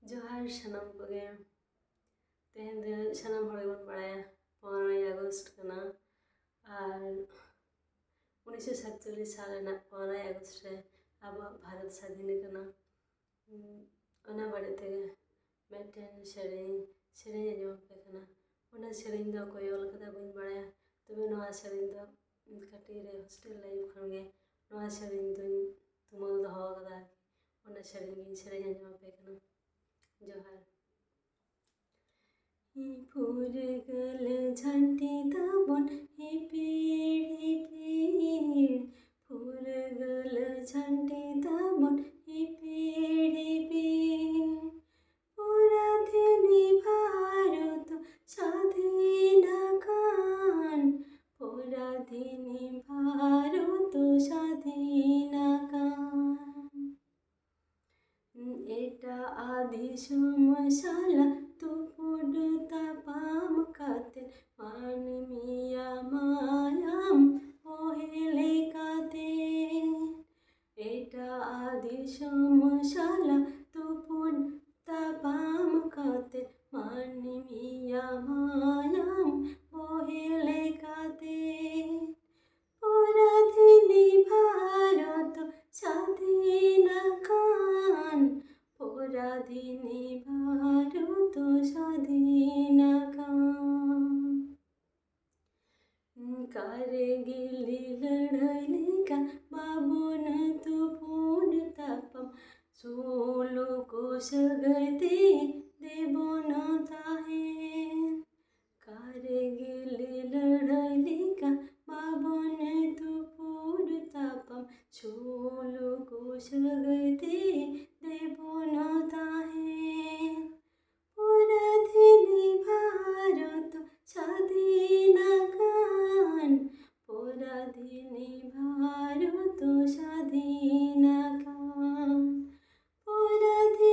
जोहार सनम कोगे तेहन दो सनम हड़ बन बाड़ाया 15 अगस्त कना और 1947 साल 15 अगस्त रे अब भारत स्वाधीन कना ओना बारे ते मिदटेन सेरेñ आंजम पे कना ओना सेरेñ दो कोई ऑल कदा बन बाड़ाया तबे नोआ सेरेñ दो कटी रे हॉस्टल लाइफ खन गे नोआ सेरेñ दो तुमल दो कदा ओना सेरेñ आंजम पे कना जोहार फुरगल झंटी दामन हिपीड़ फुरगल झंटी दामन हिपीड़ पराधीनी भारत স্বাধীন কান পরাধীনী ভারত স্বাধীন কান এটা আদি সমসালা তুপুডতা পাম কাতে মানমিয়া মায়াম পহেলে কাতে এটা আদি সমসালা তুপুডতা পাম কাতে মানমিয়া মায়াম পহেলে কাতে পরাধীনী ভারত স্বাধীন কান পরাধীনী ভারত স্বাধীন কান कारगिल लड़ाई का बाबन तुपुन तापम 16 को सगते देबन ताहे